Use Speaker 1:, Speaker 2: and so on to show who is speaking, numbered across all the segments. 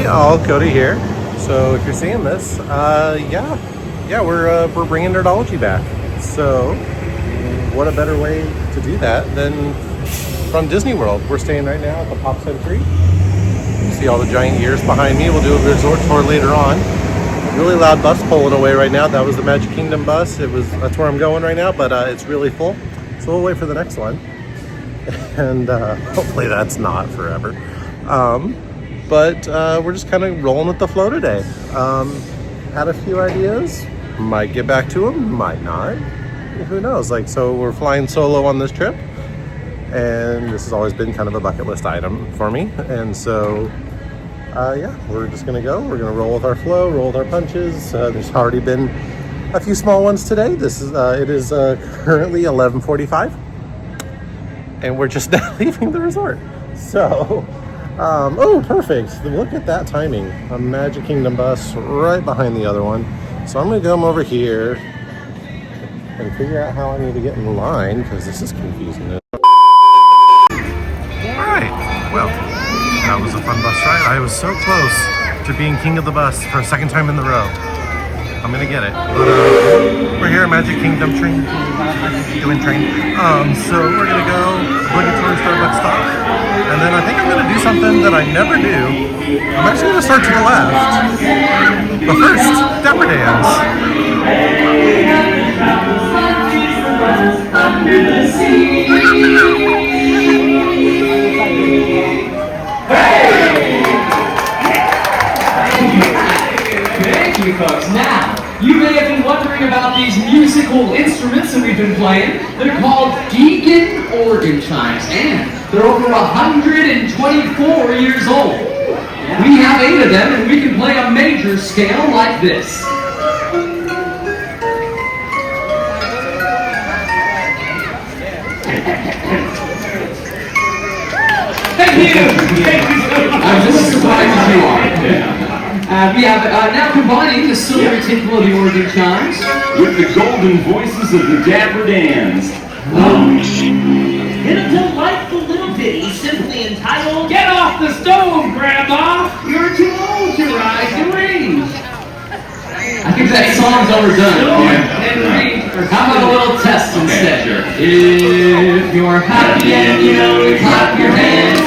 Speaker 1: all, Cody here. So if you're seeing this, we're bringing Nerdology back. So what a better way to do that than from Disney World. We're staying right now at the Parkside tree. You see all the giant ears behind me. We'll do a resort tour later on. Really loud bus pulling away right now. That was the Magic Kingdom bus. That's where I'm going right now, but it's really full. So we'll wait for the next one. And hopefully that's not forever. But we're just kind of rolling with the flow today. Had a few ideas. Might get back to them, might not. Who knows? So we're flying solo on this trip. And this has always been kind of a bucket list item for me. And so, we're just going to go. We're going to roll with our flow, roll with our punches. There's already been a few small ones today. It is currently 11:45. And we're just now leaving the resort. So, oh, perfect. Look at that timing. A Magic Kingdom bus right behind the other one. So I'm going to come over here and figure out how I need to get in line because this is confusing. Alright, well, that was a fun bus ride. I was so close to being king of the bus for a second time in the row. I'm going to get it. But we're here at Magic Kingdom train. So we're going to go obligatory Starbucks stop. And then I think I'm going to do something that I never do. I'm actually going to start to the left. But first, Dapper Dance.
Speaker 2: Thank you, folks. Now, you may have been wondering about these musical instruments that we've been playing. They're called Deacon organ chimes, and they're over 124 years old. We have 8 of them, and we can play a major scale like this. Thank you! I'm just as surprised as you are. We have now combining the silvery tinkle of the organ chimes
Speaker 3: with the golden voices of the Dapper Dans.
Speaker 4: In a delightful little ditty simply entitled,
Speaker 2: Get Off the Stove, Grandma!
Speaker 4: You're Too Old to Ride the Rings.
Speaker 2: I think that song's overdone. How about a little test instead? If you're happy and you know it, clap your hands.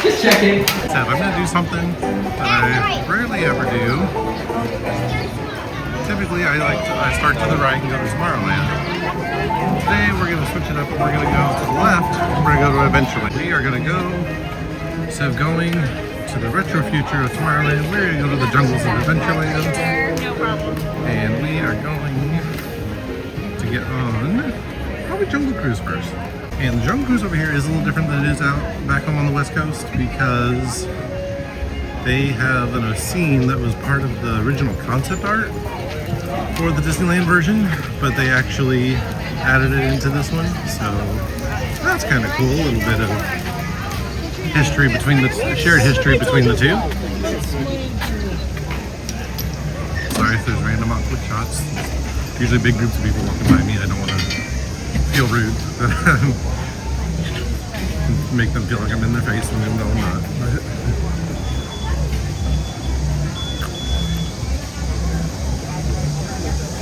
Speaker 2: Just checking.
Speaker 1: I'm going to do something that I rarely ever do. Typically, I start to the right and go to Tomorrowland. Today, we're going to switch it up and we're going to go to the left and we're going to go to Adventureland. We are going to go, instead of going to the retro future of Tomorrowland, we're going to go to the jungles of Adventureland. And we are going to get on probably Jungle Cruise first. And the Jungle Cruise over here is a little different than it is out back home on the West Coast because they have a scene that was part of the original concept art for the Disneyland version, but they actually added it into this one. So that's kind of cool. A little bit of history between shared history between the two. Sorry if there's random awkward shots. Usually big groups of people walking by me. I don't want to feel rude. Make them feel like I'm in their face and then no, I'm not.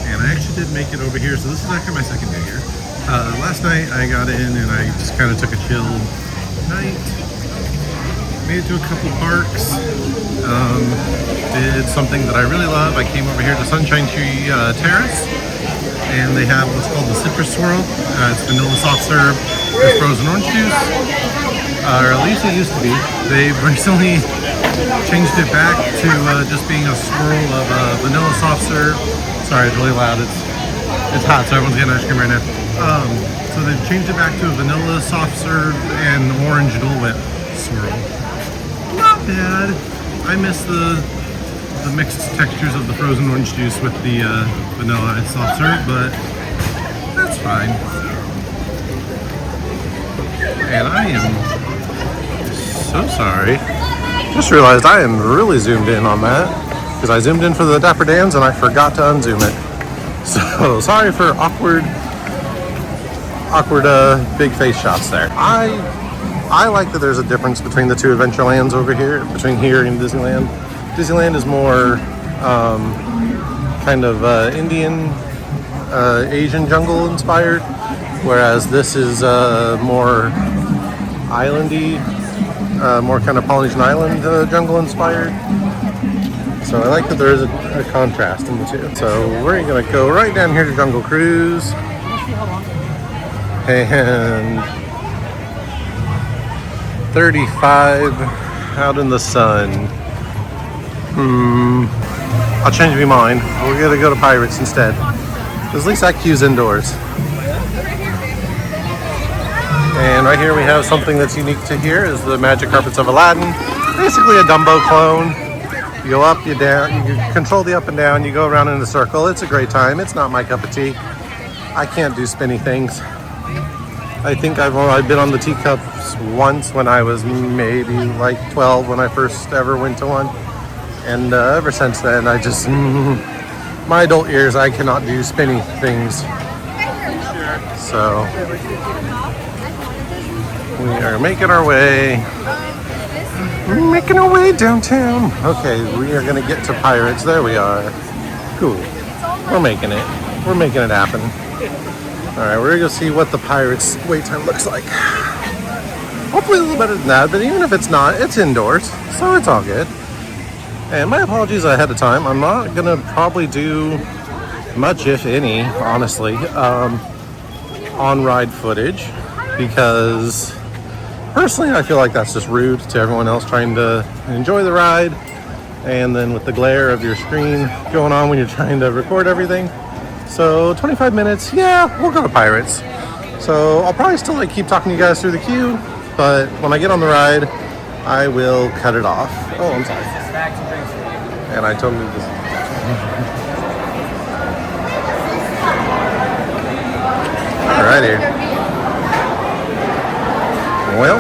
Speaker 1: And I actually did make it over here, so this is actually my second day here. Last night I got in and I just kind of took a chill night. Made it to a couple parks. Did something that I really love. I came over here to Sunshine Tree Terrace. And they have what's called the Citrus Swirl. It's vanilla soft serve with frozen orange juice, or at least it used to be. They've recently changed it back to just being a swirl of vanilla soft serve. Sorry, it's really loud. It's hot, so everyone's getting ice cream right now. So they've changed it back to a vanilla soft serve and orange Dole Whip swirl. Not bad. I miss the mixed textures of the frozen orange juice with the vanilla and soft serve, but that's fine. And I am so sorry. Just realized I am really zoomed in on that because I zoomed in for the Dapper Dans and I forgot to unzoom it. So sorry for awkward big face shots there. I like that there's a difference between the two Adventurelands over here, between here and Disneyland. Disneyland is more kind of Indian, Asian jungle inspired, whereas this is more islandy, more kind of Polynesian island jungle inspired. So I like that there is a contrast in the two. So we're gonna go right down here to Jungle Cruise, and 35 out in the sun. I'll change my mind. We're gonna go to Pirates instead. At least that queue's indoors. And right here we have something that's unique to here is the Magic Carpets of Aladdin. Basically a Dumbo clone. You go up, you down, you control the up and down, you go around in a circle. It's a great time. It's not my cup of tea. I can't do spinny things. I think I've been on the teacups once when I was maybe like 12 when I first ever went to one. And ever since then, I just, my adult years, I cannot do spinny things. So, we are making our way downtown. Okay, we are gonna get to Pirates. There we are. Cool. We're making it happen. All right, we're gonna go see what the Pirates wait time looks like. Hopefully a little better than that, but even if it's not, it's indoors, so it's all good. And my apologies ahead of time. I'm not gonna probably do much, if any, honestly, on-ride footage, because personally I feel like that's just rude to everyone else trying to enjoy the ride, and then with the glare of your screen going on when you're trying to record everything. So 25 minutes, yeah, we'll go to Pirates. So I'll probably still like keep talking to you guys through the queue, but when I get on the ride, I will cut it off. Oh, I'm sorry. And I totally just... Alrighty. Well,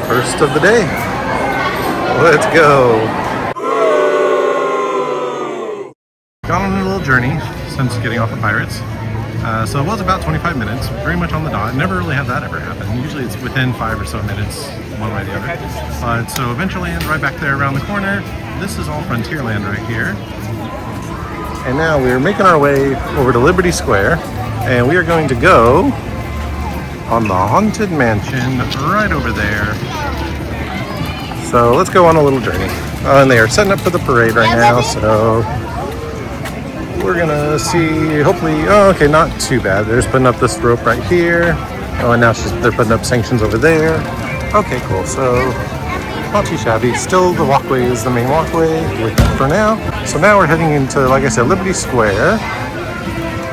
Speaker 1: first of the day. Let's go. Gone on a little journey since getting off of Pirates. So it was about 25 minutes, very much on the dot. Never really had that ever happen. Usually it's within 5 or so minutes, one way or the other. But so Adventureland right back there around the corner. This is all Frontierland right here. And now we're making our way over to Liberty Square, and we are going to go on the Haunted Mansion right over there. So let's go on a little journey. And they are setting up for the parade right now, so we're gonna see, hopefully, oh, okay, not too bad. They're just putting up this rope right here. Oh, and now they're putting up sanctions over there. Okay, cool, so not too shabby. Still, the walkway is the main walkway for now. So now we're heading into, like I said, Liberty Square.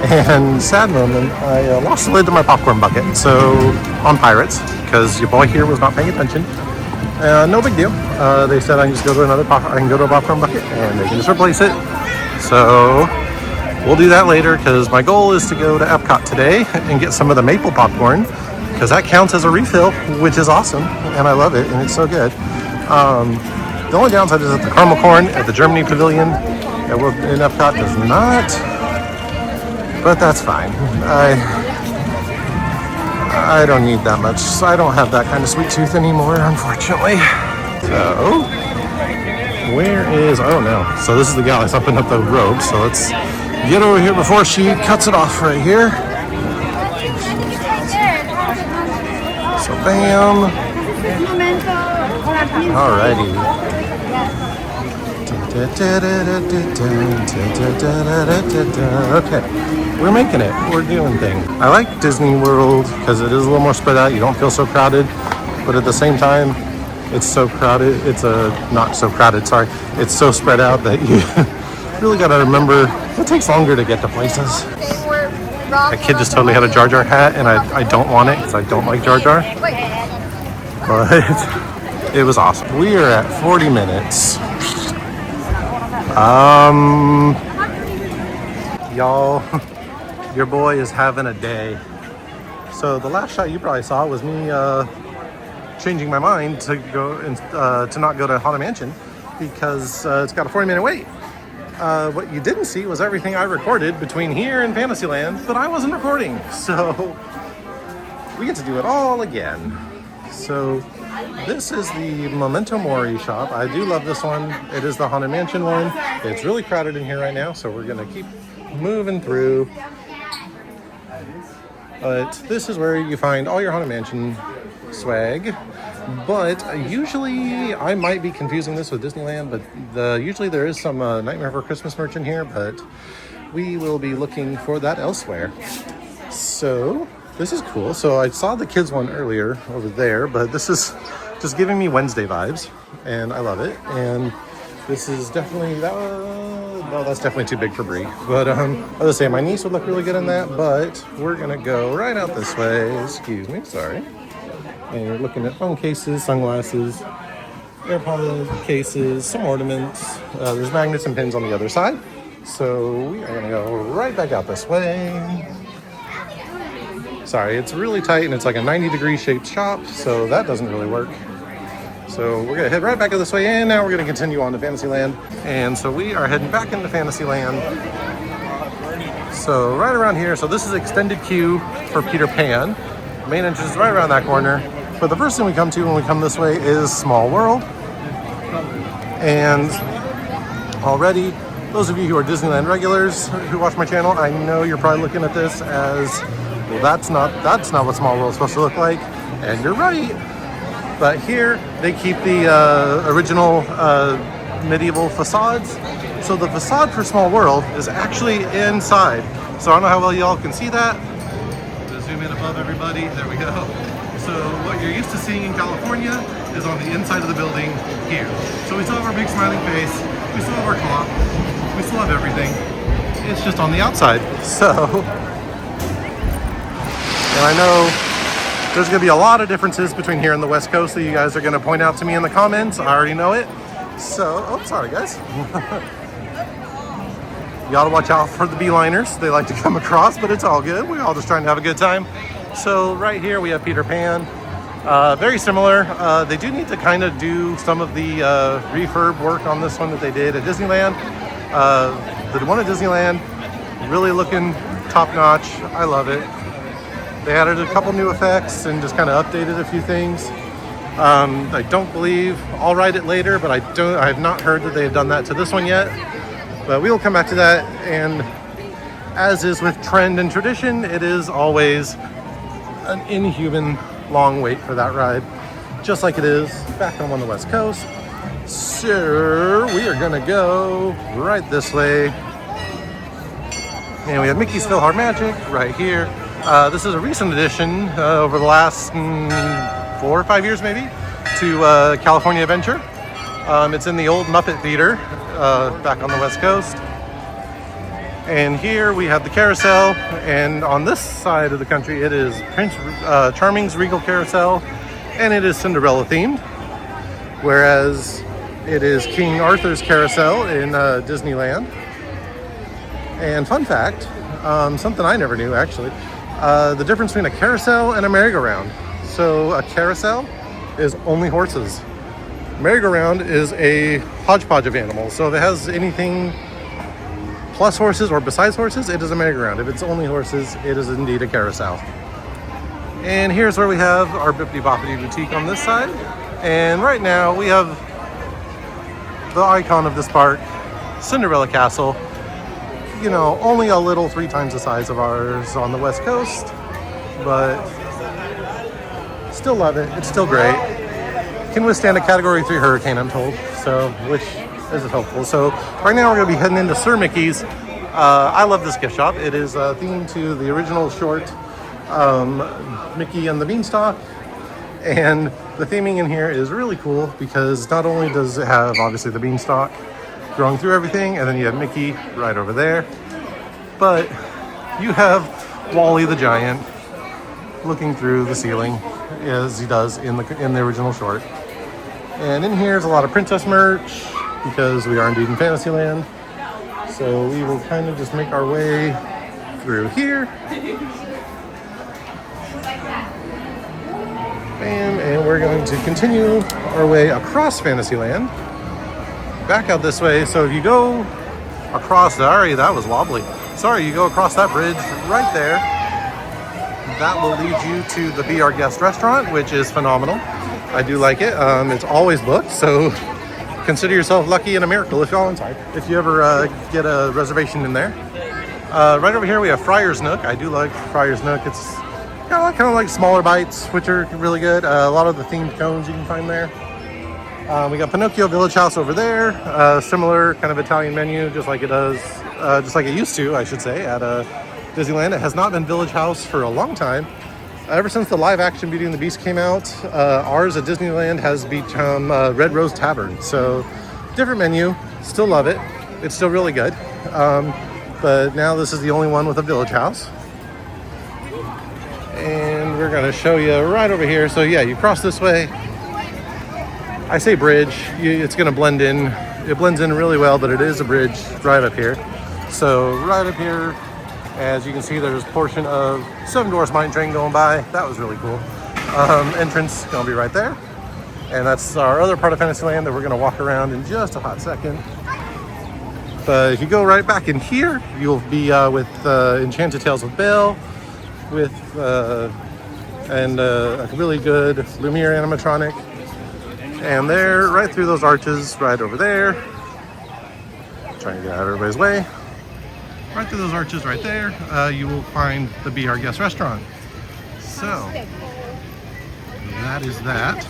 Speaker 1: And sad moment, I lost the lid to my popcorn bucket. So on Pirates, because your boy here was not paying attention. No big deal. They said I can just go to a popcorn bucket and they can just replace it. So we'll do that later, because my goal is to go to Epcot today and get some of the maple popcorn, because that counts as a refill, which is awesome, and I love it, and it's so good. The only downside is that the caramel corn at the Germany Pavilion in Epcot does not, but that's fine. I don't need that much, so I don't have that kind of sweet tooth anymore, unfortunately. So, where is, I don't know. So this is the gal that's upping up the rope, so let's get over here before she cuts it off right here. So bam. Alrighty. Okay, we're making it. We're doing things. I like Disney World because it is a little more spread out. You don't feel so crowded, but at the same time, it's so crowded. It's not so crowded. Sorry, it's so spread out that you really got to remember it takes longer to get to places. That kid just totally had a Jar Jar hat, and I don't want it because I don't like Jar Jar. But it was awesome. We are at 40 minutes. Y'all, your boy is having a day. So the last shot you probably saw was me changing my mind to go and to not go to Haunted Mansion because it's got a 40-minute wait. What you didn't see was everything I recorded between here and Fantasyland, but I wasn't recording, so we get to do it all again. So This is the Memento Mori shop. I do love this one. It is the Haunted Mansion one. It's really crowded in here right now, so we're gonna keep moving through. But this is where you find all your Haunted Mansion swag. But usually, I might be confusing this with Disneyland, but usually there is some Nightmare Before Christmas merch in here, but we will be looking for that elsewhere. So, this is cool. So I saw the kids one earlier over there, but this is just giving me Wednesday vibes, and I love it. And this is definitely, no, that's definitely too big for Brie. But I was gonna say, my niece would look really good in that, but we're gonna go right out this way. Excuse me, sorry. And you're looking at phone cases, sunglasses, AirPod cases, some ornaments. There's magnets and pins on the other side. So we are gonna go right back out this way. Sorry, it's really tight and it's like a 90-degree shaped shop, so that doesn't really work. So we're gonna head right back out this way, and now we're gonna continue on to Fantasyland. And so we are heading back into Fantasyland. So right around here, so this is extended queue for Peter Pan. The main entrance is right around that corner. But the first thing we come to when we come this way is Small World. And already, those of you who are Disneyland regulars who watch my channel, I know you're probably looking at this as, well, that's not what Small World is supposed to look like. And you're right. But here, they keep the original medieval facades. So the facade for Small World is actually inside. So I don't know how well y'all can see that. Just zoom in above everybody. There we go. So what you're used to seeing in California is on the inside of the building here. So we still have our big smiling face, we still have our clock, we still have everything. It's just on the outside. So, and I know there's gonna be a lot of differences between here and the West Coast that you guys are gonna point out to me in the comments. I already know it. So, oh, sorry guys. You gotta watch out for the beeliners. They like to come across, but it's all good. We're all just trying to have a good time. So right here we have Peter Pan, very similar. They do need to kind of do some of the refurb work on this one that they did at Disneyland. The one at Disneyland, really looking top notch. I love it. They added a couple new effects and just kind of updated a few things. I don't believe, I'll write it later, but I have not heard that they have done that to this one yet. But we will come back to that, and as is with trend and tradition, it is always an inhuman long wait for that ride, just like it is back home on the West Coast. So we are gonna go right this way, and we have Mickey's PhilharMagic right here. This is a recent addition over the last 4 or 5 years maybe to California Adventure. It's in the old Muppet Theater back on the West Coast. And here we have the carousel, and on this side of the country it is Prince Charming's Regal Carousel, and it is Cinderella themed, whereas it is King Arthur's Carousel in Disneyland. And fun fact, something I never knew actually, the difference between a carousel and a merry-go-round. So a carousel is only horses. Merry-go-round is a hodgepodge of animals, so if it has anything plus horses or besides horses, it is a merry-go-round. If it's only horses, it is indeed a carousel. And here's where we have our Bippity Boppity Boutique on this side. And right now we have the icon of this park, Cinderella Castle. You know, only a little 3 times the size of ours on the West Coast, but still love it. It's still great. Can withstand a Category 3 hurricane, I'm told, so, which is helpful. So right now we're going to be heading into Sir Mickey's. I love this gift shop. It is themed to the original short, Mickey and the Beanstalk. And the theming in here is really cool because not only does it have, obviously, the Beanstalk growing through everything, and then you have Mickey right over there, but you have Wally the Giant looking through the ceiling as he does in the original short. And in here is a lot of princess merch because we are indeed in Fantasyland. So we will kind of just make our way through here. And we're going to continue our way across Fantasyland, back out this way. So if you go across, sorry, that was wobbly. Sorry, you go across that bridge right there. That will lead you to the Be Our Guest restaurant, which is phenomenal. I do like it. It's always booked, so consider yourself lucky and a miracle if you ever get a reservation in there. Right over here we have Friar's Nook. I do like Friar's Nook. It's kind of like smaller bites, which are really good. A lot of the themed cones you can find there. We got Pinocchio Village House over there. Similar kind of Italian menu, just like it used to, I should say, at Disneyland. It has not been Village House for a long time. Ever since the live action Beauty and the Beast came out, ours at Disneyland has become Red Rose Tavern. So different menu, still love it. It's still really good. But now this is the only one with a Village House. And we're gonna show you right over here. So yeah, you cross this way. I say bridge, it's gonna blend in. It blends in really well, but it is a bridge right up here. So right up here, as you can see, there's a portion of Seven Dwarfs Mine Train going by. That was really cool. Entrance gonna be right there. And that's our other part of Fantasyland that we're gonna walk around in just a hot second. But if you go right back in here, you'll be with Enchanted Tales of Belle, with and a really good Lumiere animatronic. And there, right through those arches, right over there. Trying to get out of everybody's way. Right through those arches right there, you will find the Be Our Guest restaurant. So, that is that.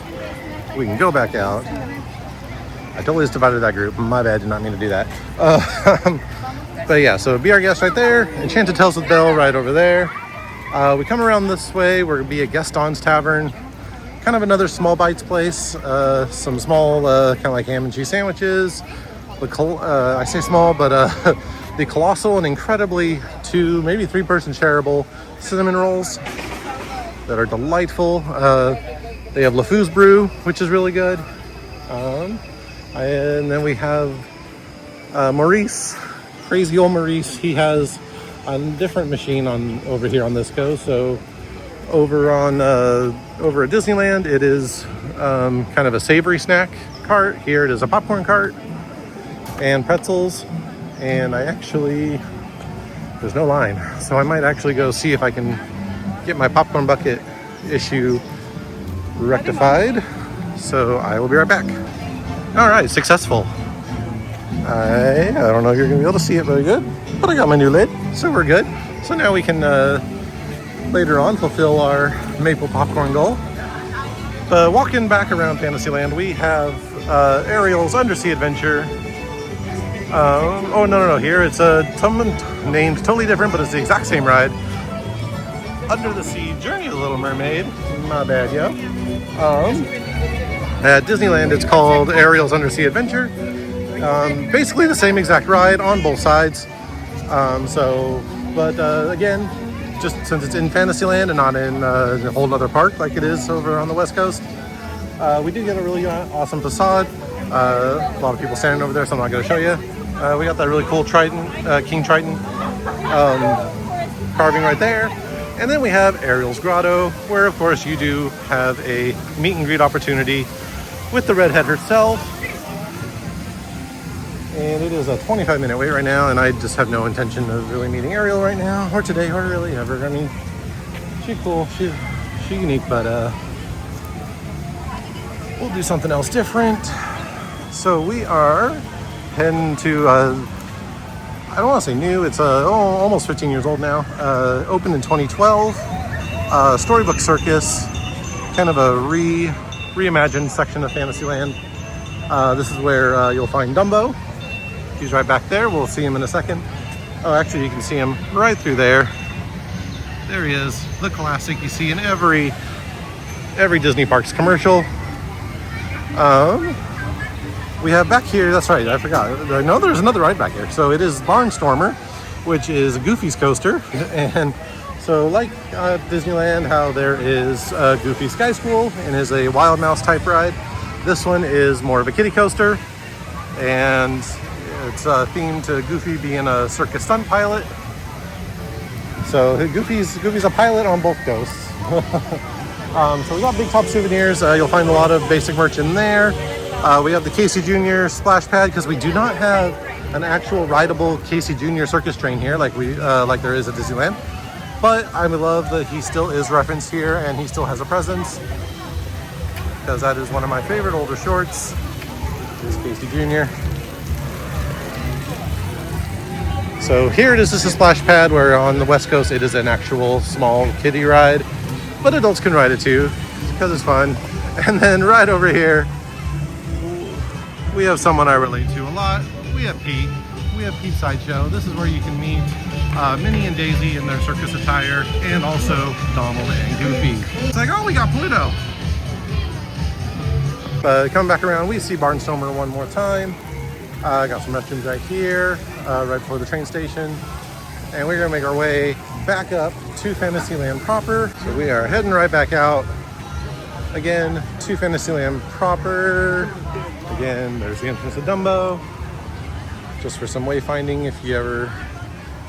Speaker 1: We can go back out. I totally just divided that group. My bad, did not mean to do that. But yeah, so Be Our Guest right there. Enchanted Tales with Belle right over there. We come around this way, we're gonna be at Gaston's Tavern. Kind of another small bites place. Some small, kind of like ham and cheese sandwiches. I say small, but the colossal and incredibly 2, maybe 3-person shareable cinnamon rolls that are delightful. They have LeFou's Brew, which is really good. And then we have Maurice, crazy old Maurice. He has a different machine over here on this go. So over at Disneyland, it is kind of a savory snack cart. Here it is a popcorn cart and pretzels. And there's no line. So I might actually go see if I can get my popcorn bucket issue rectified. So I will be right back. All right, successful. I don't know if you're gonna be able to see it very good, but I got my new lid, so we're good. So now we can later on fulfill our maple popcorn goal. But walking back around Fantasyland, we have Ariel's Undersea Adventure. Oh no! Here it's someone named totally different, but it's the exact same ride. Under the Sea Journey of the Little Mermaid. My bad, yo. At Disneyland, it's called Ariel's Undersea Adventure. Basically the same exact ride on both sides. Again, just since it's in Fantasyland and not in a whole other park like it is over on the West Coast, we do get a really awesome facade. A lot of people standing over there, so I'm not going to show you. We got that really cool Triton, King Triton carving right there. And then we have Ariel's Grotto, where of course you do have a meet and greet opportunity with the redhead herself. And it is a 25-minute wait right now, and I just have no intention of really meeting Ariel right now, or today, or really ever. I mean, she's cool, she's unique, but we'll do something else different. So we are heading to, I don't want to say new, it's almost 15 years old now. Opened in 2012, Storybook Circus, kind of a reimagined section of Fantasyland. This is where you'll find Dumbo. He's right back there. We'll see him in a second. Oh, actually, you can see him right through there. There he is, the classic you see in every Disney Parks commercial. We have back here, that's right, I forgot. I know there's another ride back here. So it is Barnstormer, which is Goofy's coaster. And so like Disneyland, how there is Goofy Sky School and is a Wild Mouse type ride. This one is more of a kiddie coaster. And it's themed to Goofy being a circus stunt pilot. So Goofy's a pilot on both coasts. So we got Big Top Souvenirs. You'll find a lot of basic merch in there. We have the Casey Jr. splash pad because we do not have an actual rideable Casey Jr. circus train here like there is at Disneyland. But I love that he still is referenced here and he still has a presence. because that is one of my favorite older shorts. This is Casey Jr. So here it is just a splash pad, where on the West Coast it is an actual small kiddie ride, but adults can ride it too because it's fun. And then right over here, we have someone I relate to a lot. We have Pete. We have Pete's Sideshow. This is where you can meet Minnie and Daisy in their circus attire, and also Donald and Goofy. It's like, oh, we got Pluto. Coming back around, we see Barnstormer one more time. Got some restrooms right here, right before the train station. And we're gonna make our way back up to Fantasyland proper. So we are heading right back out. Again, to Fantasyland proper. Again, there's the entrance to Dumbo. Just for some wayfinding if you ever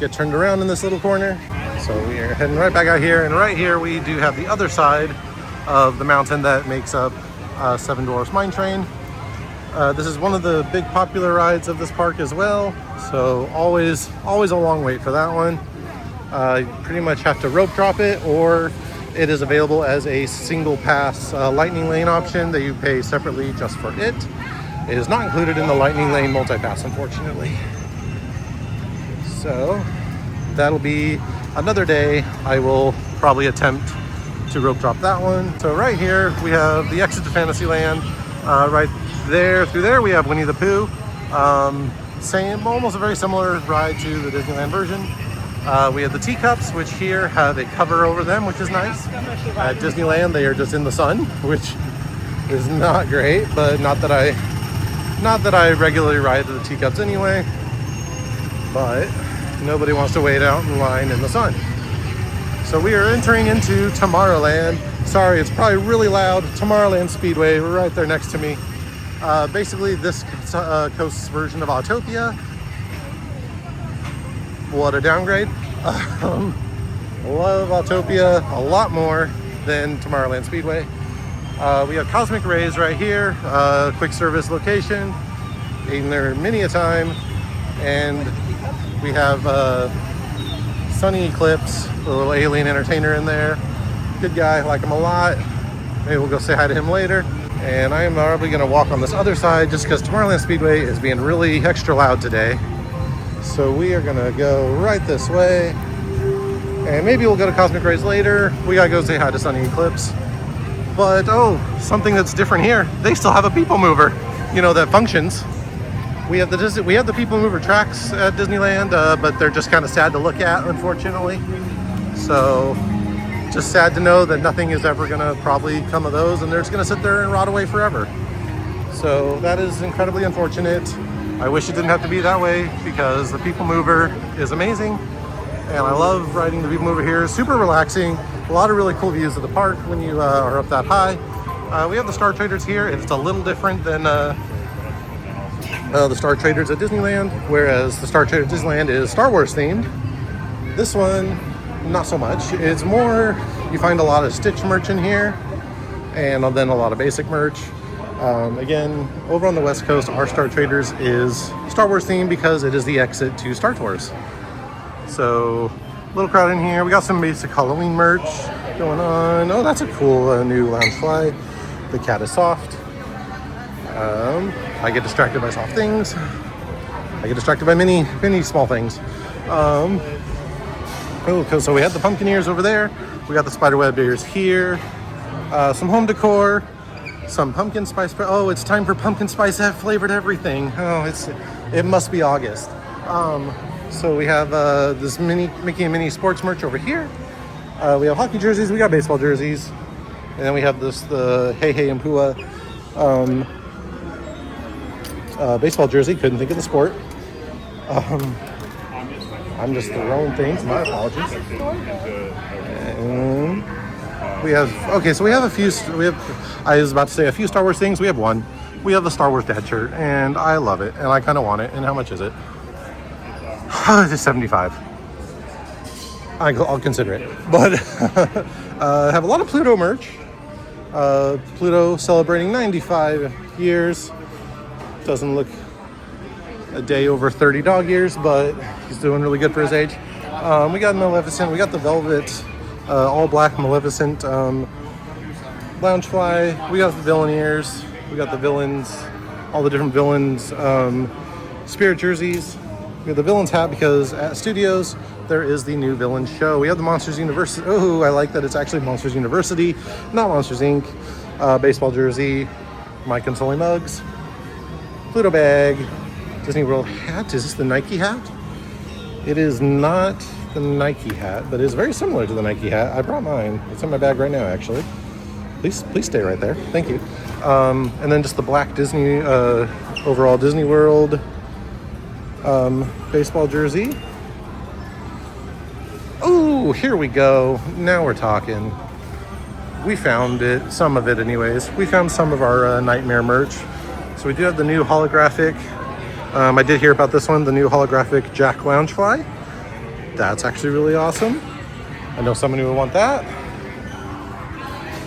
Speaker 1: get turned around in this little corner. So we are heading right back out here. And right here we do have the other side of the mountain that makes up Seven Dwarfs Mine Train. This is one of the big popular rides of this park as well. So always a long wait for that one. You pretty much have to rope drop it, or it is available as a single pass lightning lane option that you pay separately just for it. It is not included in the lightning lane multi-pass, unfortunately. So that'll be another day. I will probably attempt to rope drop that one. So right here we have the exit to Fantasyland. Right there, through there we have Winnie the Pooh. Same, almost a very similar ride to the Disneyland version. We have the teacups, which here have a cover over them, which is nice. At Disneyland, they are just in the sun, which is not great, but not that I regularly ride the teacups anyway. But nobody wants to wait out in line in the sun. So we are entering into Tomorrowland. Sorry, it's probably really loud. Tomorrowland Speedway, right there next to me. Basically, this coast's version of Autopia. What a downgrade. Love Autopia a lot more than Tomorrowland Speedway. We have Cosmic Rays right here, quick service location. Eaten there many a time. And we have Sunny Eclipse, the little alien entertainer in there. Good guy, like him a lot. Maybe we'll go say hi to him later. And I am probably gonna walk on this other side just because Tomorrowland Speedway is being really extra loud today. So we are gonna go right this way. And maybe we'll go to Cosmic Rays later. We gotta go say hi to Sunny Eclipse. But oh, something that's different here. They still have a people mover, you know, that functions. We have the people mover tracks at Disneyland, but they're just kind of sad to look at, unfortunately. So just sad to know that nothing is ever gonna probably come of those, and they're just gonna sit there and rot away forever. So that is incredibly unfortunate. I wish it didn't have to be that way because the people mover is amazing. And I love riding the people mover here. Super relaxing. A lot of really cool views of the park when you are up that high. We have the Star Traders here. It's a little different than the Star Traders at Disneyland, whereas the Star Traders at Disneyland is Star Wars themed. This one, not so much. It's more, you find a lot of Stitch merch in here, and then a lot of basic merch. Again, over on the West Coast, our Star Traders is Star Wars themed because it is the exit to Star Tours. So, little crowd in here. We got some basic Halloween merch going on. Oh, that's a cool new Loungefly. The cat is soft. I get distracted by soft things. I get distracted by many small things. So we had the pumpkin ears over there. We got the spiderweb ears here. Some home decor. Some pumpkin spice. Oh, it's time for pumpkin spice flavored everything. Oh, it must be August. So we have this Mickey and Minnie sports merch over here. We have hockey jerseys. We got baseball jerseys. And then we have the Hey Hey and Pua baseball jersey. Couldn't think of the sport. I'm just throwing things. My apologies. And we have, okay, so we have I was about to say a few Star Wars things. We have one. We have the Star Wars dad shirt, and I love it, and I kind of want it. And how much is it? It's $75. I'll consider it. But I have a lot of Pluto merch. Pluto celebrating 95 years. Doesn't look a day over 30 dog years, but he's doing really good for his age. We got Maleficent. We got the velvet, all black Maleficent Loungefly. We got the villain ears. We got the villains, all the different villains spirit jerseys. We have the villains hat because at Studios there is the new villain show. We have the Monsters University. Oh, I like that it's actually Monsters University, not Monsters Inc. Baseball jersey, my consoling mugs, Pluto bag, Disney World hat. Is this the Nike hat? It is not the Nike hat, but it's very similar to the Nike hat. I brought mine. It's in my bag right now, actually. Please stay right there. Thank you. And then just the black Disney, overall Disney World baseball jersey. Oh, here we go. Now we're talking. We found it, some of it anyways. We found some of our Nightmare merch. So we do have the new holographic. I did hear about this one, the new holographic Jack Loungefly. That's actually really awesome. I know someone who would want that.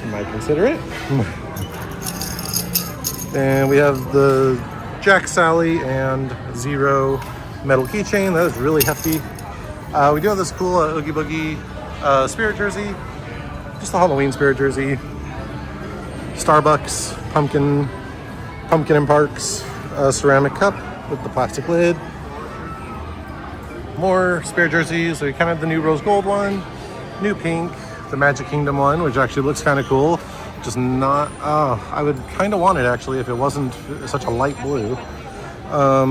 Speaker 1: You might consider it. And we have the Jack, Sally, and Zero metal keychain. That is really hefty. We do have this cool Oogie Boogie spirit jersey. Just the Halloween spirit jersey. Starbucks pumpkin and Parks ceramic cup with the plastic lid. More spirit jerseys. So we kind of have the new rose gold one, new pink, the Magic Kingdom one, which actually looks kind of cool. Just not, I would kind of want it actually if it wasn't such a light blue. We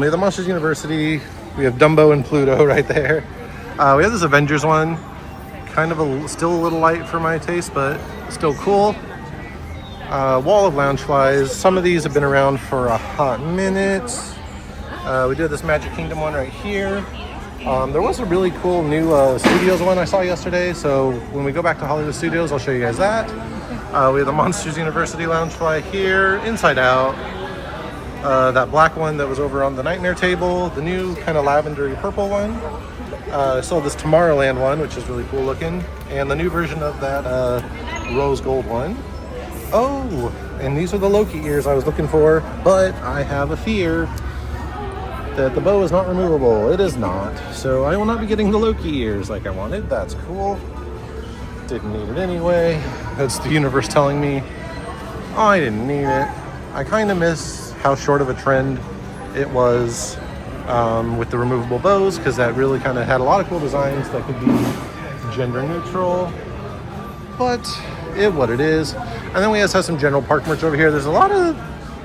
Speaker 1: have the Monsters University. We have Dumbo and Pluto right there. We have this Avengers one. Kind of still a little light for my taste, but still cool. Wall of Loungeflies. Some of these have been around for a hot minute. We do have this Magic Kingdom one right here. There was a really cool new Studios one I saw yesterday, so when we go back to Hollywood Studios, I'll show you guys that. We have the Monsters University Loungefly here, inside out. That black one that was over on the Nightmare table, the new kind of lavendery purple one. I saw this Tomorrowland one, which is really cool looking, and the new version of that rose gold one. Oh, and these are the Loki ears I was looking for, but I have a fear that the bow is not removable. It is not. So I will not be getting the Loki ears like I wanted. That's cool. Didn't need it anyway. That's the universe telling me, oh, I didn't need it. I kind of miss how short of a trend it was with the removable bows, because that really kind of had a lot of cool designs that could be gender neutral. But what it is. And then we just have some general park merch over here. There's a lot of,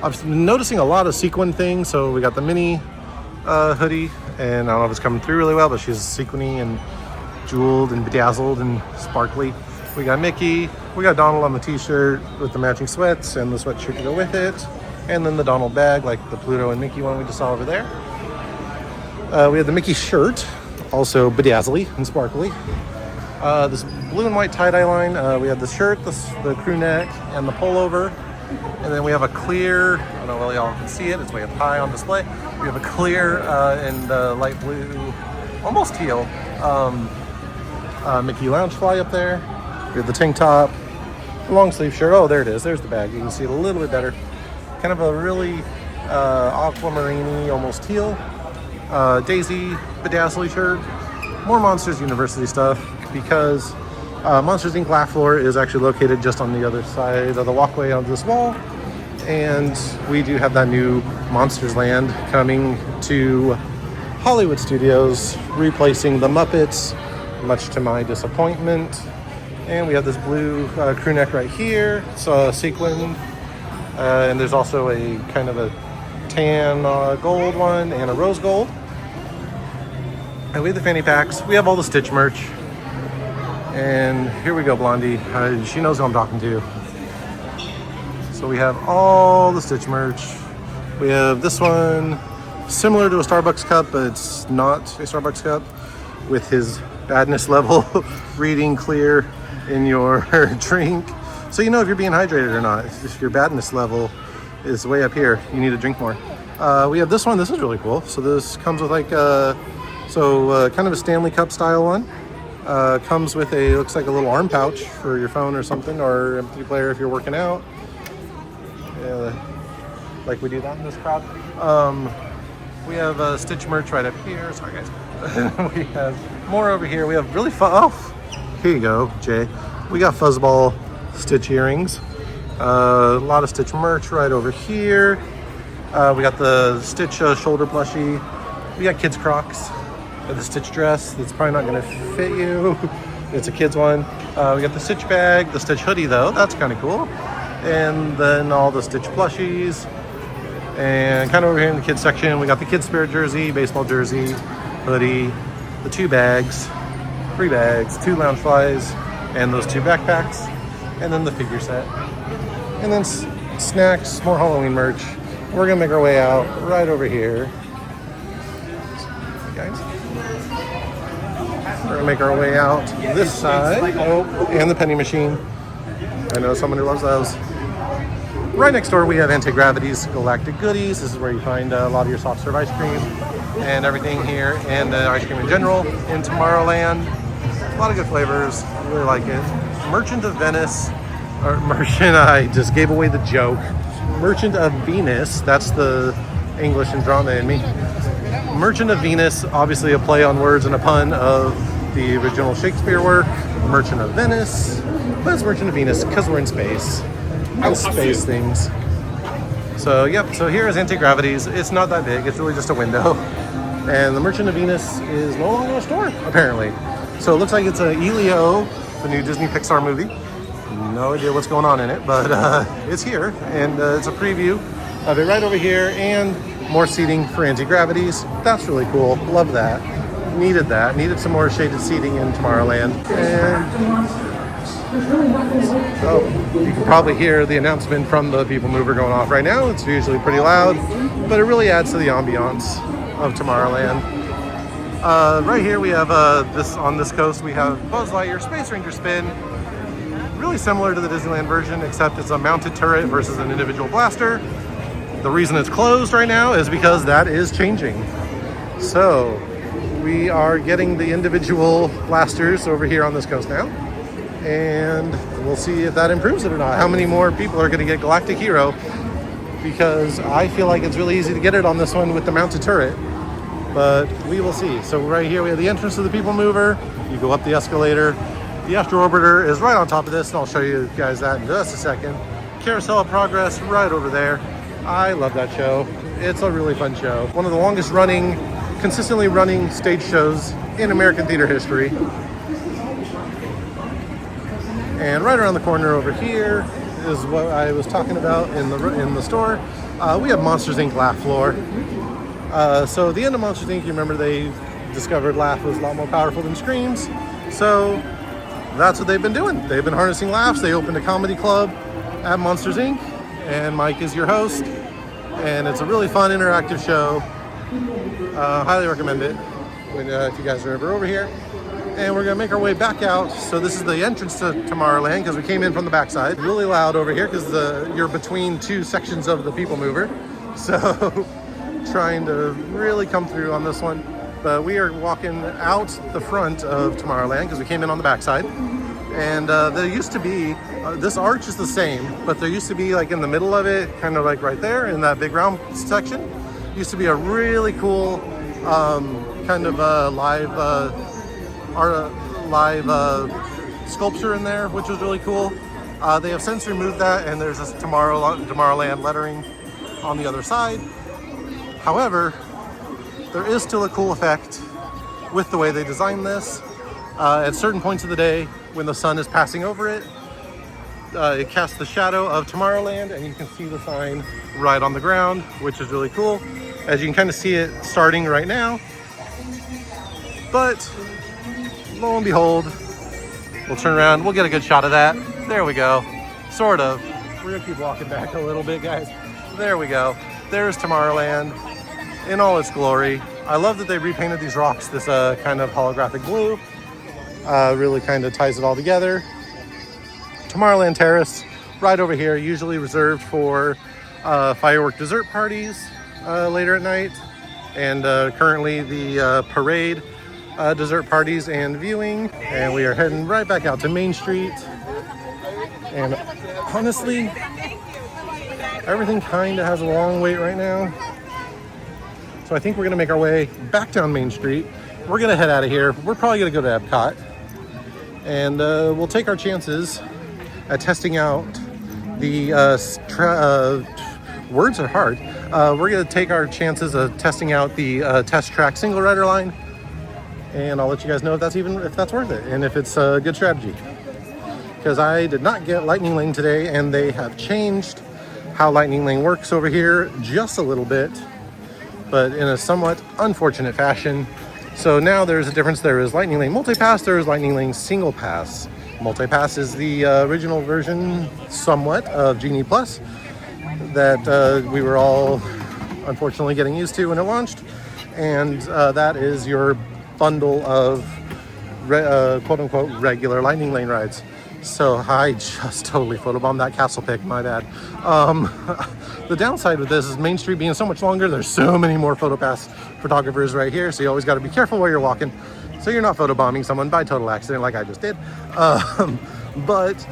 Speaker 1: I've been noticing a lot of sequin things. So we got the mini hoodie, and I don't know if it's coming through really well, but she's sequiny and jeweled and bedazzled and sparkly. We got Mickey, we got Donald on the t-shirt with the matching sweats and the sweatshirt to go with it, and then the Donald bag like the Pluto and Mickey one we just saw over there. We have the Mickey shirt, also bedazzly and sparkly. This blue and white tie-dye line. We have the shirt, the crew neck, and the pullover. And then we have a clear, I don't know whether y'all can see it, it's way up high on display. We have a clear and light blue, almost teal, Mickey Loungefly up there. We have the tank top, long sleeve shirt. Oh, there it is. There's the bag. You can see it a little bit better. Kind of a really aquamarine-y, almost teal. Daisy bedazzly shirt. More Monsters University stuff, because Monsters Inc. Laugh Floor is actually located just on the other side of the walkway of this wall. And we do have that new Monsters Land coming to Hollywood Studios, replacing the Muppets, much to my disappointment. And we have this blue crew neck right here. It's sequined. And there's also a kind of a tan gold one and a rose gold. And we have the fanny packs. We have all the Stitch merch. And here we go, Blondie. She knows who I'm talking to. So we have all the Stitch merch. We have this one, similar to a Starbucks cup, but it's not a Starbucks cup, with his badness level reading clear in your drink. So you know if you're being hydrated or not. If your badness level is way up here, you need to drink more. We have this one. This is really cool. So this comes with like, kind of a Stanley Cup style one. Comes with looks like a little arm pouch for your phone or something, or MP3 player if you're working out. Like we do that in this crowd. We have Stitch merch right up here. Sorry guys. We have more over here. We have really fun. Oh, here you go, Jay. We got fuzzball Stitch earrings. A lot of Stitch merch right over here. We got the Stitch shoulder plushie. We got kids Crocs. Got the Stitch dress that's probably not going to fit you. It's a kid's one. We got the Stitch bag, the Stitch hoodie though. That's kind of cool. And then all the Stitch plushies. And kind of over here in the kids section, we got the kids Spirit jersey, baseball jersey, hoodie, the 2 bags, 3 bags, 2 lounge flies, and those 2 backpacks. And then the figure set. And then snacks, more Halloween merch. We're gonna make our way out right over here. Guys. We're gonna make our way out this side. Oh, and the penny machine. I know someone who loves those. Right next door we have Anti-Gravity's Galactic Goodies. This is where you find a lot of your soft serve ice cream and everything here, and ice cream in general in Tomorrowland. A lot of good flavors. I really like it. Merchant of Venice. Or Merchant, I just gave away the joke. Merchant of Venus, that's the English and drama in me. Merchant of Venus, obviously a play on words and a pun of the original Shakespeare work. Merchant of Venice, but it's Merchant of Venus because we're in space. And space things. So yep, so here is Anti-Gravity's. It's not that big, it's really just a window. And the Merchant of Venus is no longer a store, apparently. So it looks like it's a Elio, the new Disney Pixar movie. No idea what's going on in it, but it's here, and it's a preview of it right over here, and more seating for Anti-Gravity's. That's really cool. Love that. Needed that. Needed some more shaded seating in Tomorrowland. And oh, you can probably hear the announcement from the People Mover going off right now. It's usually pretty loud, but it really adds to the ambiance of Tomorrowland. Right here we have this on this coast we have Buzz Lightyear Space Ranger Spin. Really similar to the Disneyland version, except it's a mounted turret versus an individual blaster. The reason it's closed right now is because that is changing. So we are getting the individual blasters over here on this coast now, and we'll see if that improves it or not. How many more people are going to get Galactic Hero, because I feel like it's really easy to get it on this one with the mounted turret, but we will see. So right here we have the entrance to the People Mover. You go up the escalator. The Astro Orbiter is right on top of this, and I'll show you guys that in just a second. Carousel of Progress right over there. I love that show. It's a really fun show. One of the longest running, consistently running stage shows in American theater history. And right around the corner over here is what I was talking about in the store. We have Monsters Inc. Laugh Floor. So the end of Monsters Inc., you remember they discovered Laugh was a lot more powerful than Screams. So that's what they've been doing. They've been harnessing laughs. They opened a comedy club at Monsters Inc. And Mike is your host. And it's a really fun interactive show. Highly recommend it if you guys are ever over here. And we're gonna make our way back out. So this is the entrance to Tomorrowland because we came in from the backside. Really loud over here because you're between 2 sections of the People Mover. So trying to really come through on this one. But we are walking out the front of Tomorrowland because we came in on the backside. And there used to be, this arch is the same, but there used to be like in the middle of it, kind of like right there in that big round section, used to be a really cool kind of live sculpture in there, which was really cool. They have since removed that, and there's this Tomorrowland lettering on the other side. However, there is still a cool effect with the way they designed this. At certain points of the day, when the sun is passing over it, it casts the shadow of Tomorrowland, and you can see the sign right on the ground, which is really cool. As you can kind of see it starting right now. But lo and behold, we'll turn around, we'll get a good shot of that. There we go, sort of. We're gonna keep walking back a little bit, guys. There we go. There's Tomorrowland in all its glory. I love that they repainted these rocks this kind of holographic blue. Really kind of ties it all together. Tomorrowland Terrace, right over here, usually reserved for firework dessert parties later at night. And currently the parade dessert parties and viewing. And we are heading right back out to Main Street. And honestly, everything kind of has a long wait right now. So I think we're gonna make our way back down Main Street. We're gonna head out of here. We're probably gonna go to Epcot. And we'll take our chances at testing out The words are hard. We're going to take our chances of testing out the test track single rider line, and I'll let you guys know if that's worth it and if it's a good strategy. Because I did not get Lightning Lane today, and they have changed how Lightning Lane works over here just a little bit, but in a somewhat unfortunate fashion. So now there's a difference. There is Lightning Lane Multipass, there is Lightning Lane Single Pass. Multipass is the original version, somewhat, of Genie Plus that we were all unfortunately getting used to when it launched. And that is your bundle of quote-unquote regular Lightning Lane rides. So I just totally photobombed that castle pick, my bad. The downside with this is Main Street being so much longer, there's so many more PhotoPass photographers right here, so you always got to be careful where you're walking, so you're not photobombing someone by total accident like I just did. But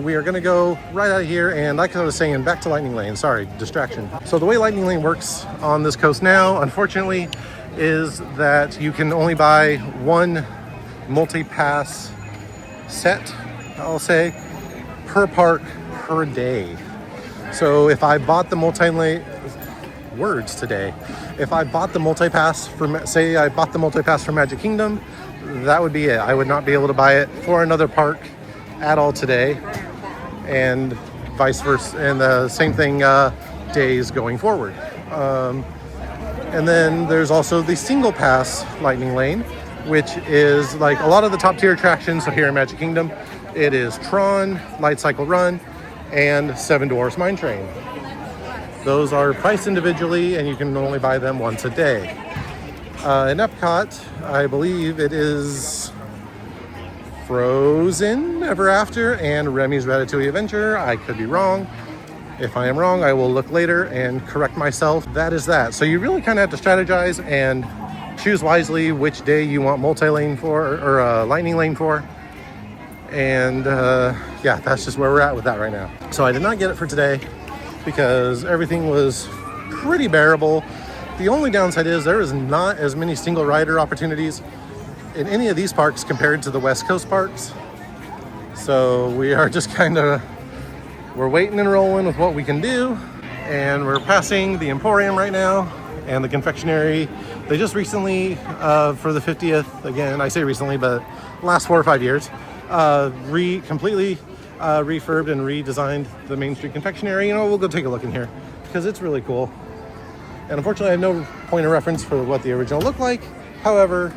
Speaker 1: we are going to go right out of here, and like I was saying, back to Lightning Lane. Sorry, distraction. So the way Lightning Lane works on this coast now, unfortunately, is that you can only buy one multi-pass set, I'll say, per park per day. So if I bought the if I bought the multi-pass for, say I bought the multi-pass for Magic Kingdom, that would be it. I would not be able to buy it for another park at all today, and vice versa, and the same thing days going forward. And then there's also the single pass Lightning Lane, which is like a lot of the top tier attractions. So here in Magic Kingdom, it is Tron, Light Cycle Run, and Seven Dwarfs Mine Train. Those are priced individually, and you can only buy them once a day. In Epcot, I believe it is Frozen Ever After and Remy's Ratatouille Adventure. I could be wrong. If I am wrong, I will look later and correct myself. That is that. So you really kind of have to strategize and choose wisely which day you want multi-lane for, or Lightning Lane for. And yeah, that's just where we're at with that right now. So I did not get it for today because everything was pretty bearable. The only downside is there is not as many single rider opportunities in any of these parks compared to the West Coast parks. So we are just kind of, we're waiting and rolling with what we can do. And we're passing the Emporium right now and the confectionery. They just recently, for the 50th, again, I say recently, but last 4 or 5 years, completely refurbed and redesigned the Main Street confectionery. You know, we'll go take a look in here because it's really cool. And unfortunately, I have no point of reference for what the original looked like. However,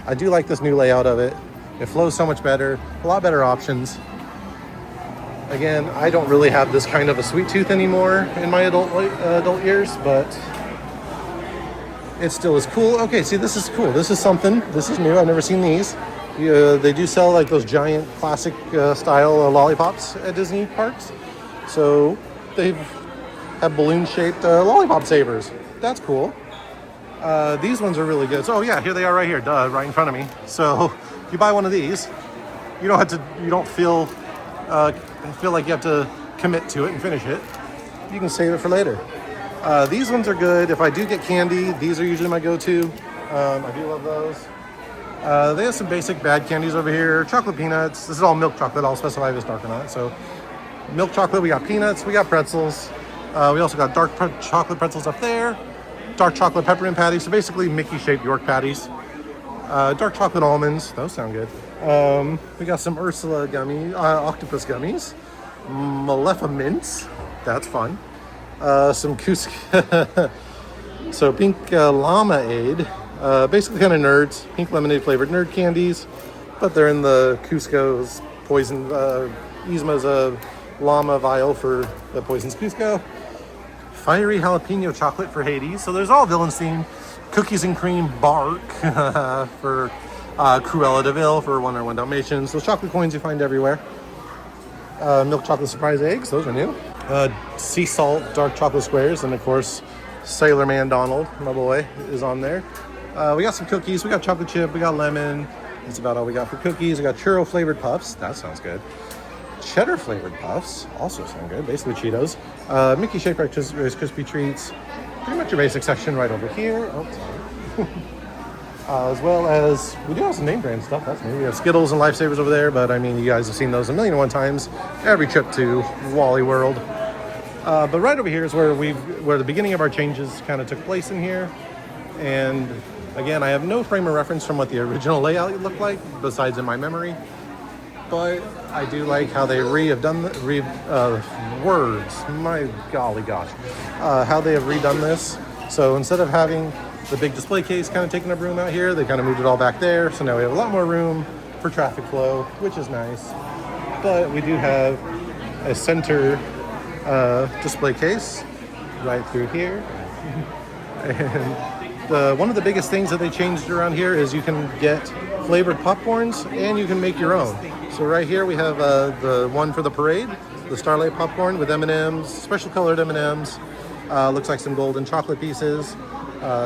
Speaker 1: I do like this new layout of it. It flows so much better, a lot better options. Again, I don't really have this kind of a sweet tooth anymore in my adult years, but it still is cool. Okay, see, this is cool. This is something. This is new. I've never seen these. They do sell like those giant classic style lollipops at Disney parks. So they have balloon-shaped lollipop savers. That's cool. These ones are really good. So, oh yeah, here they are right here, right in front of me. So if you buy one of these, you don't feel like you have to commit to it and finish it. You can save it for later. These ones are good. If I do get candy, these are usually my go-to. I do love those. They have some basic bad candies over here. Chocolate peanuts. This is all milk chocolate. I'll specify if it's dark or not. So milk chocolate, we got peanuts, we got pretzels. We also got dark chocolate pretzels up there. Dark chocolate peppermint patties. So basically Mickey-shaped York patties. Dark chocolate almonds. Those sound good. We got some Ursula octopus gummies. Maleficent. That's fun. Some Cusco. So pink Llama-Aid. Basically kind of nerds. Pink lemonade flavored nerd candies. But they're in the Cusco's poison, Yzma's llama vial for the poisons Cusco. Fiery jalapeno chocolate for Hades. So there's all villains themed. Cookies and cream bark for Cruella de Vil for 101 Dalmatians. Those chocolate coins you find everywhere. Milk chocolate surprise eggs. Those are new. Sea salt dark chocolate squares. And of course, Sailor Man Donald, my boy, is on there. We got some cookies. We got chocolate chip. We got lemon. That's about all we got for cookies. We got churro flavored puffs. That sounds good. Cheddar flavored puffs also sound good. Basically Cheetos. Mickey shaped Rice Krispie treats. Pretty much your basic section right over here. Oh, sorry. as well as we do have some name brand stuff. That's new. We have Skittles and Lifesavers over there, but I mean, you guys have seen those a million and one times every trip to Wally World. But right over here is where the beginning of our changes kind of took place in here. And again, I have no frame of reference from what the original layout looked like, besides in my memory. But I do like how they how they have redone this. So instead of having the big display case kind of taking up room out here, they kind of moved it all back there. So now we have a lot more room for traffic flow, which is nice. But we do have a center display case right through here. And one of the biggest things that they changed around here is you can get flavored popcorns and you can make your own. So right here we have the one for the parade, the Starlight popcorn with M&Ms, special colored M&Ms. Looks like some golden chocolate pieces,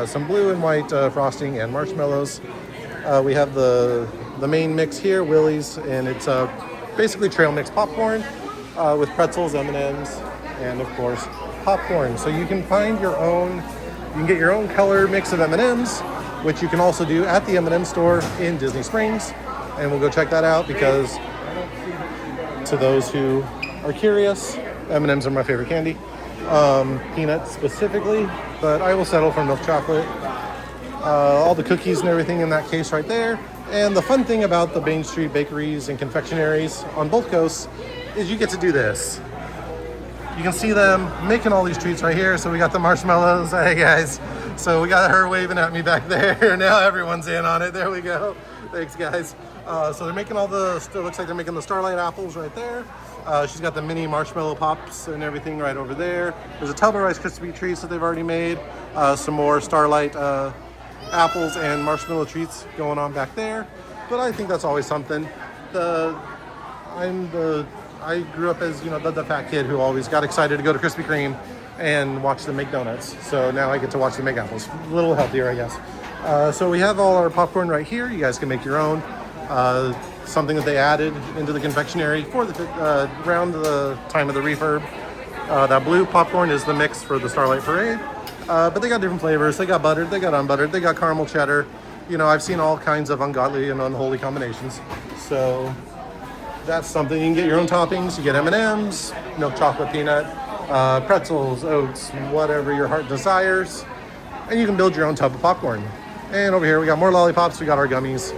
Speaker 1: some blue and white frosting and marshmallows. We have the main mix here, Willie's, and it's basically trail mix popcorn with pretzels, M&Ms, and of course popcorn. So you can find your own, you can get your own color mix of M&Ms, which you can also do at the M&M store in Disney Springs. And we'll go check that out because to those who are curious, M&Ms are my favorite candy. Peanuts specifically, but I will settle for milk chocolate. All the cookies and everything in that case right there. And the fun thing about the Main Street bakeries and confectionaries on both coasts is you get to do this. You can see them making all these treats right here. So we got the marshmallows. Hey guys. So we got her waving at me back there. Now everyone's in on it. There we go. Thanks guys. So they're making still looks like they're making the Starlight apples right there. She's got the mini marshmallow pops and everything right over there. There's a tub of Rice Krispie treats that they've already made. Some more Starlight apples and marshmallow treats going on back there. But I think that's always something. I grew up as, the fat kid who always got excited to go to Krispy Kreme and watch them make donuts. So now I get to watch them make apples. A little healthier, I guess. So we have all our popcorn right here. You guys can make your own. Something that they added into the confectionery for around the time of the refurb. That blue popcorn is the mix for the Starlight Parade. But they got different flavors. They got buttered, they got unbuttered, they got caramel cheddar. I've seen all kinds of ungodly and unholy combinations. So that's something. You can get your own toppings. You get M&Ms, milk chocolate peanut, pretzels, oats, whatever your heart desires. And you can build your own tub of popcorn. And over here we got more lollipops, we got our gummies,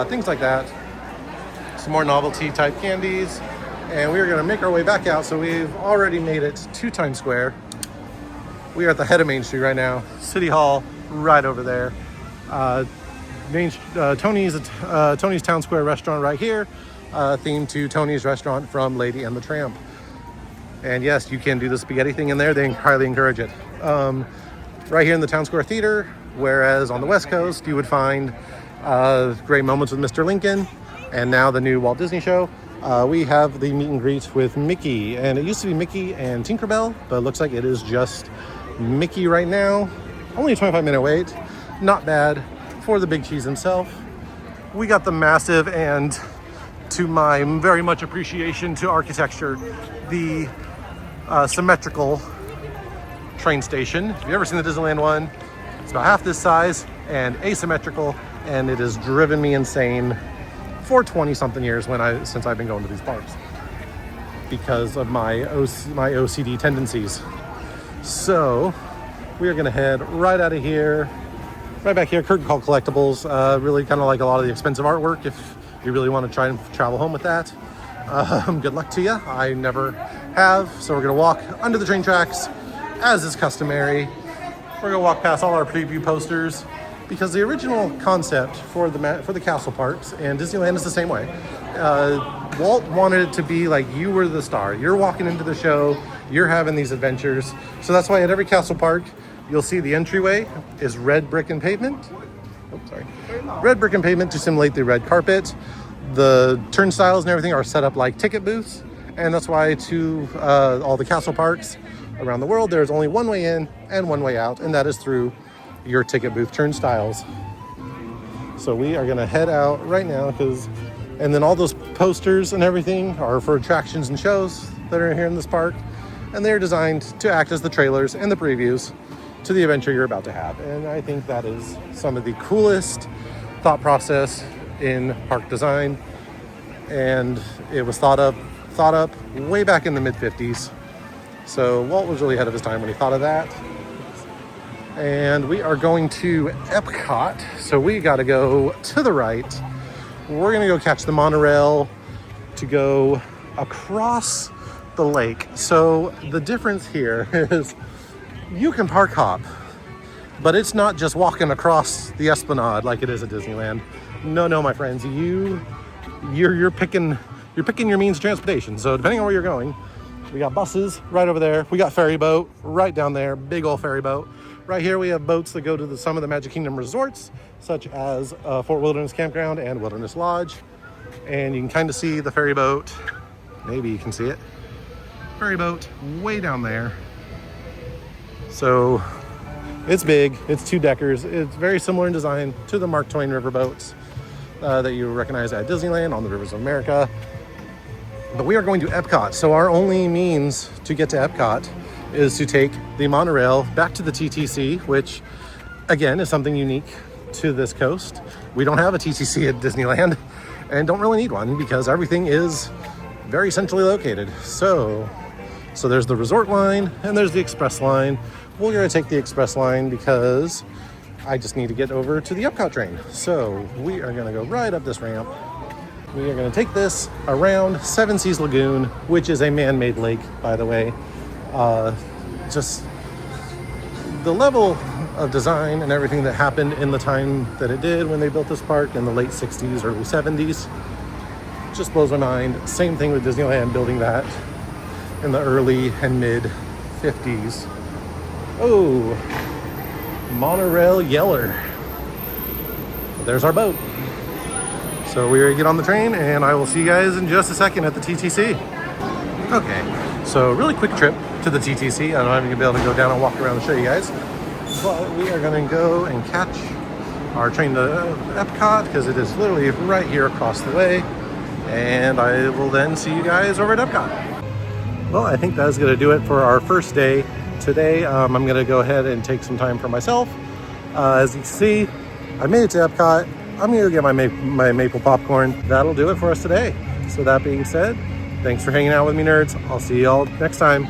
Speaker 1: things like that. Some more novelty type candies. And we are gonna make our way back out. So we've already made it to Times Square. We are at the head of Main Street right now. City Hall, right over there. Tony's Town Square restaurant right here, themed to Tony's restaurant from Lady and the Tramp. And yes, you can do the spaghetti thing in there. They highly encourage it. Right here in the Town Square Theater, whereas on the West Coast, you would find Great Moments with Mr. Lincoln, and now the new Walt Disney show. We have the meet and greet with Mickey, and it used to be Mickey and Tinkerbell, but it looks like it is just Mickey right now. Only a 25-minute wait. Not bad for the big cheese himself. We got the massive, and to my very much appreciation to architecture, the symmetrical train station. If you've ever seen the Disneyland one, it's about half this size and asymmetrical, and it has driven me insane for 20-something years since I've been going to these parks because of my OCD tendencies. So we are going to head right out of here, right back here, Curtain Call Collectibles. Really kind of like a lot of the expensive artwork if you really want to try and travel home with that. Good luck to you. I never have. So we're going to walk under the train tracks as is customary. We're going to walk past all our preview posters because the original concept for the castle parks, and Disneyland is the same way. Walt wanted it to be like you were the star. You're walking into the show, you're having these adventures. So that's why at every castle park, you'll see the entryway is red brick and pavement. Red brick and pavement to simulate the red carpet. The turnstiles and everything are set up like ticket booths. And that's why to all the castle parks around the world, there's only one way in and one way out, and that is through your ticket booth turnstiles. So we are gonna head out right now and then all those posters and everything are for attractions and shows that are here in this park. And they're designed to act as the trailers and the previews. to the adventure you're about to have. And I think that is some of the coolest thought process in park design. And it was thought up way back in the mid-50s. So Walt was really ahead of his time when he thought of that. And we are going to Epcot. So we got to go to the right. We're going to go catch the monorail to go across the lake. So the difference here is you can park hop, but it's not just walking across the Esplanade like it is at Disneyland. No, my friends, you're picking your means of transportation. So depending on where you're going, we got buses right over there. We got ferry boat right down there, big old ferry boat. Right here we have boats that go to some of the Magic Kingdom resorts, such as Fort Wilderness Campground and Wilderness Lodge. And you can kind of see the ferry boat. Maybe you can see it. Ferry boat way down there. So it's big, it's 2-deckers. It's very similar in design to the Mark Twain river boats that you recognize at Disneyland on the Rivers of America. But we are going to Epcot. So our only means to get to Epcot is to take the monorail back to the TTC, which again is something unique to this coast. We don't have a TTC at Disneyland and don't really need one because everything is very centrally located. So there's the resort line and there's the express line. We're gonna take the express line because I just need to get over to the Epcot train. So we are gonna go right up this ramp. We are gonna take this around Seven Seas Lagoon, which is a man-made lake, by the way. Just the level of design and everything that happened in the time that it did when they built this park in the late 60s, early 70s, just blows my mind. Same thing with Disneyland building that in the early and mid 50s. Oh, monorail Yeller. There's our boat. So we're gonna get on the train and I will see you guys in just a second at the TTC. Okay, so really quick trip to the TTC. I don't know if I'm gonna be able to go down and walk around and show you guys, but we are gonna go and catch our train to Epcot because it is literally right here across the way. And I will then see you guys over at Epcot. Well, I think that's gonna do it for our first day today. I'm gonna go ahead and take some time for myself. As you can see, I made it to Epcot. I'm gonna go get my maple popcorn. That'll do it for us today. So that being said, thanks for hanging out with me, nerds. I'll see y'all next time.